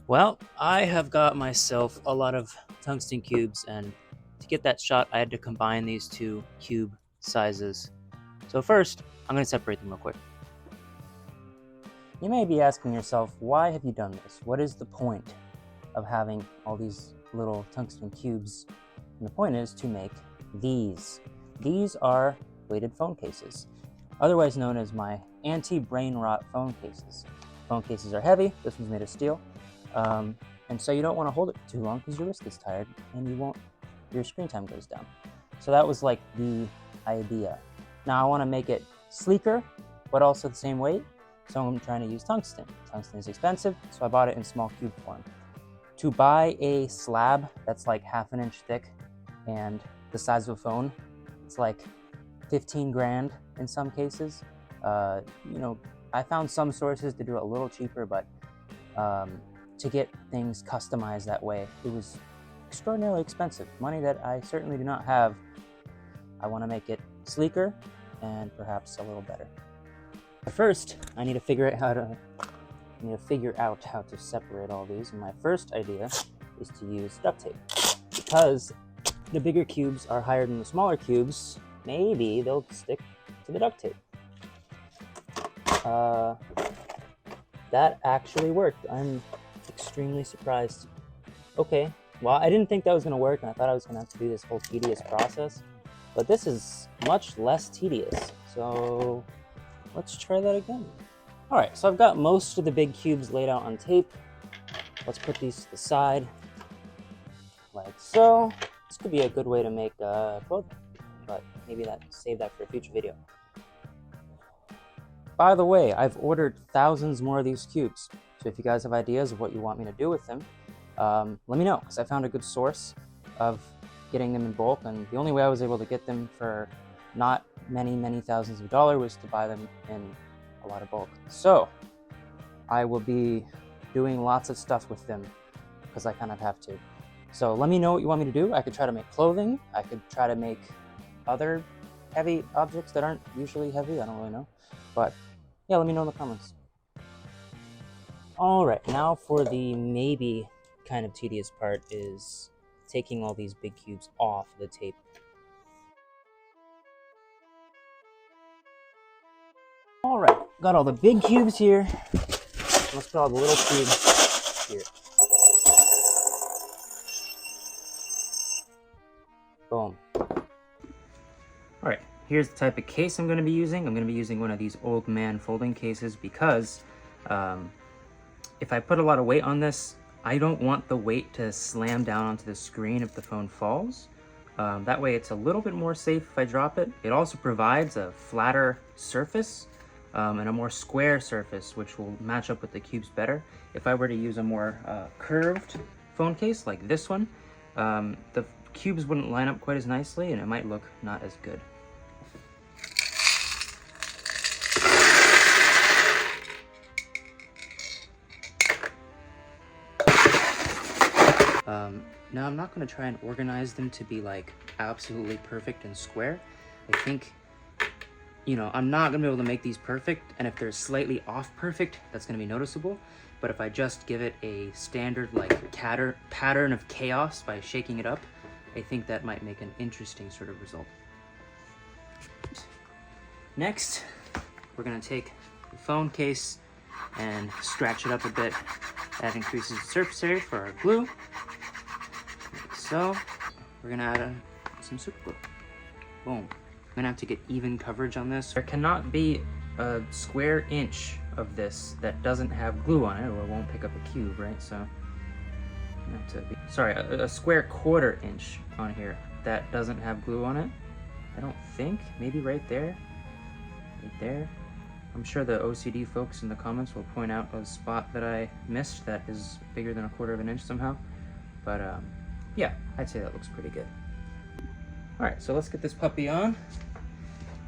Well, I have got myself a lot of tungsten cubes, and to get that shot, I had to combine these two cube sizes. So first, I'm going to separate them real quick. You may be asking yourself, why have you done this? What is the point of having all these little tungsten cubes? And the point is to make these. These are weighted phone cases, otherwise known as my AntiBrainRot phone cases. Phone cases are heavy. This one's made of steel. And so you don't want to hold it for too long because your wrist gets tired and your screen time goes down. So that was like the idea. Now I want to make it sleeker, but also the same weight. So I'm trying to use tungsten. Tungsten is expensive, so I bought it in small cube form. To buy a slab that's like ½ inch thick and the size of a phone, it's like 15 grand in some cases. I found some sources to do it a little cheaper, but to get things customized that way, it was extraordinarily expensive. Money that I certainly do not have. I want to make it sleeker and perhaps a little better. But first, I need to figure out how to separate all these. And my first idea is to use duct tape. Because the bigger cubes are higher than the smaller cubes, maybe they'll stick to the duct tape. That actually worked. I'm extremely surprised. Okay, well, I didn't think that was going to work, and I thought I was going to have to do this whole tedious process, but this is much less tedious, so let's try that again. All right, so I've got most of the big cubes laid out on tape. Let's put these to the side, like so. This could be a good way to make clothing, but maybe save that for a future video. By the way, I've ordered thousands more of these cubes, so if you guys have ideas of what you want me to do with them, let me know, because I found a good source of getting them in bulk, and the only way I was able to get them for not many thousands of dollars was to buy them in a lot of bulk. So I will be doing lots of stuff with them because I kind of have to. So let me know what you want me to do. I could try to make clothing. I could try to make other heavy objects that aren't usually heavy. I don't really know. But yeah, let me know in the comments. All right, now for the maybe kind of tedious part is taking all these big cubes off the tape. All right, got all the big cubes here. Let's put all the little cubes here. Boom. All right, here's the type of case I'm going to be using. I'm going to be using one of these old man folding cases because if I put a lot of weight on this, I don't want the weight to slam down onto the screen if the phone falls. That way it's a little bit more safe if I drop it. It also provides a flatter surface and a more square surface, which will match up with the cubes better. If I were to use a more curved phone case like this one, the cubes wouldn't line up quite as nicely and it might look not as good. Now I'm not going to try and organize them to be like absolutely perfect and square. I think, I'm not going to be able to make these perfect, and if they're slightly off perfect, that's going to be noticeable. But if I just give it a standard like pattern of chaos by shaking it up, I think that might make an interesting sort of result. Next, we're going to take the phone case and scratch it up a bit. That increases the surface area for our glue. Like so. We're gonna add some super glue. Boom. I'm gonna have to get even coverage on this. There cannot be a square inch of this that doesn't have glue on it, or it won't pick up a cube, right? So, a square quarter inch on here that doesn't have glue on it. I don't think. Maybe right there. Right there. I'm sure the OCD folks in the comments will point out a spot that I missed that is bigger than a quarter of an inch somehow. But yeah, I'd say that looks pretty good. All right, so let's get this puppy on.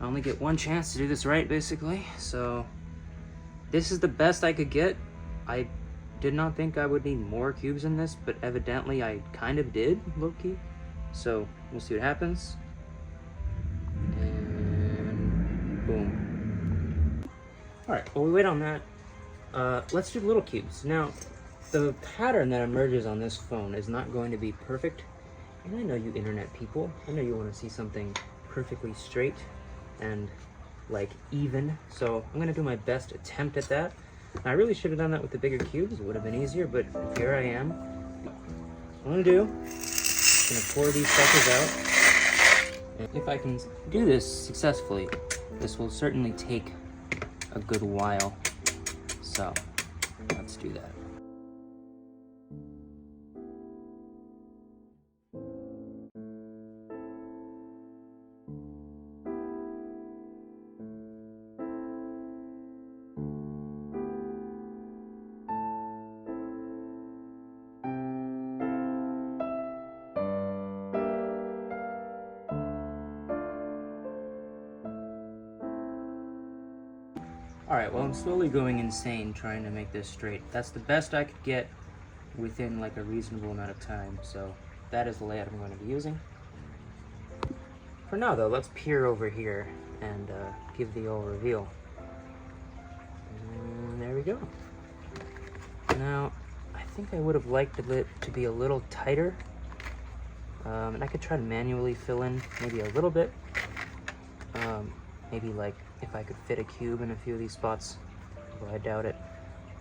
I only get one chance to do this right, basically. So this is the best I could get. I did not think I would need more cubes in this, but evidently I kind of did, low-key. So we'll see what happens. And boom. All right, while we wait on that, let's do little cubes. Now, The pattern that emerges on this phone is not going to be perfect. And I know you internet people, I know you want to see something perfectly straight and like even. So I'm gonna do my best attempt at that. And I really should have done that with the bigger cubes. It would have been easier, but here I am. What I'm gonna do, I'm gonna pour these suckers out. And if I can do this successfully, this will certainly take a good while. So let's do that. Alright, well I'm slowly going insane trying to make this straight. That's the best I could get within like a reasonable amount of time, so that is the layout I'm going to be using. For now though, let's peer over here and give the old reveal. And there we go. Now, I think I would have liked it to be a little tighter. And I could try to manually fill in maybe a little bit. Maybe like if I could fit a cube in a few of these spots, but I doubt it.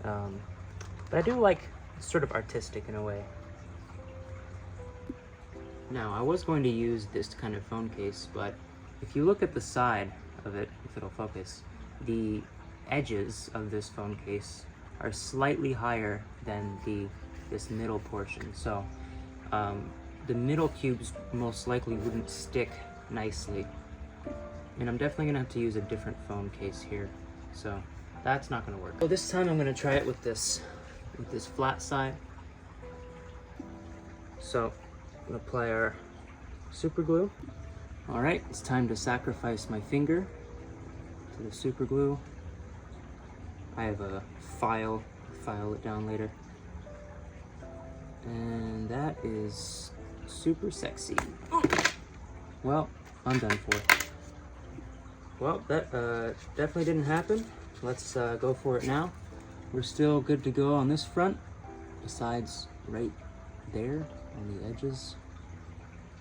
But I do like sort of artistic in a way. Now, I was going to use this kind of phone case, but if you look at the side of it, if it'll focus, the edges of this phone case are slightly higher than this middle portion. So the middle cubes most likely wouldn't stick nicely. And I'm definitely gonna have to use a different phone case here. So that's not gonna work. So this time I'm gonna try it with this flat side. So I'm gonna apply our super glue. All right, it's time to sacrifice my finger to the super glue. I have a file it down later. And that is super sexy. Well, I'm done for. Well, that definitely didn't happen. Let's go for it now. We're still good to go on this front, besides right there on the edges.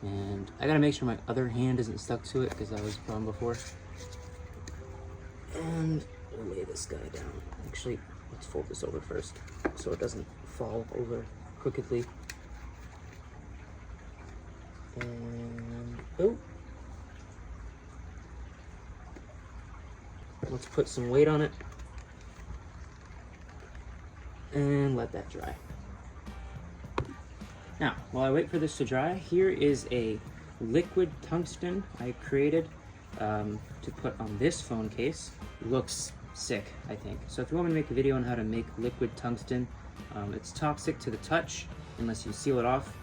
And I gotta make sure my other hand isn't stuck to it because that was a problem before. And we'll lay this guy down. Actually, let's fold this over first so it doesn't fall over crookedly. And oh. Let's put some weight on it and let that dry. Now, while I wait for this to dry, here is a liquid tungsten I created to put on this phone case. Looks sick, I think. So if you want me to make a video on how to make liquid tungsten, it's toxic to the touch unless you seal it off,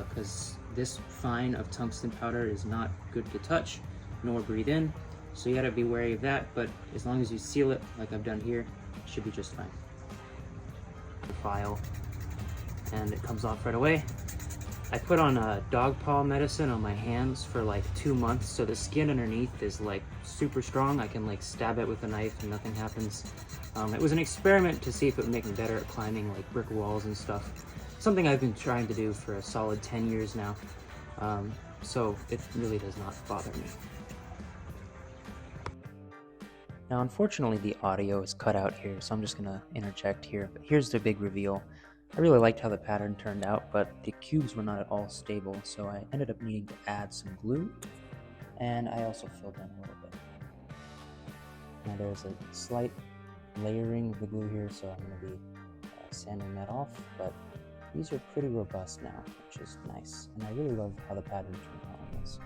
because this fine of tungsten powder is not good to touch nor breathe in. So you gotta be wary of that, but as long as you seal it like I've done here, it should be just fine. The file, and it comes off right away. I put on a dog paw medicine on my hands for like 2 months, so the skin underneath is like super strong. I can like stab it with a knife and nothing happens. It was an experiment to see if it would make me better at climbing like brick walls and stuff. Something I've been trying to do for a solid 10 years now. So it really does not bother me. Now, unfortunately, the audio is cut out here, so I'm just gonna interject here. But here's the big reveal. I really liked how the pattern turned out, but the cubes were not at all stable, so I ended up needing to add some glue, and I also filled in a little bit. Now, there's a slight layering of the glue here, so I'm gonna be sanding that off, but these are pretty robust now, which is nice, and I really love how the pattern turned out on this.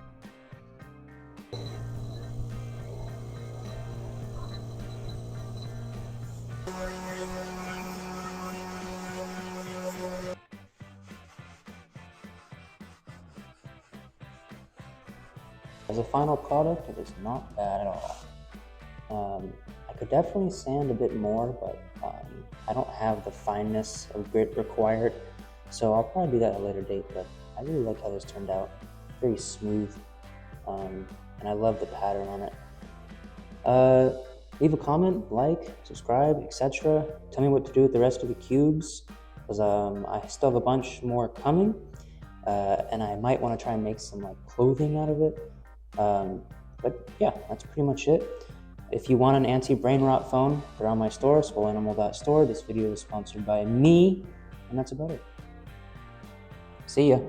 As a final product, it is not bad at all. I could definitely sand a bit more, but I don't have the fineness of grit required, so I'll probably do that at a later date, but I really like how this turned out. Very smooth, and I love the pattern on it. Leave a comment, like, subscribe, etc. Tell me what to do with the rest of the cubes. because I still have a bunch more coming, and I might want to try and make some like clothing out of it. But yeah, that's pretty much it. If you want an anti-brain-rot phone, they're on my store, SwollenAnimal.store. This video is sponsored by me, and that's about it. See ya.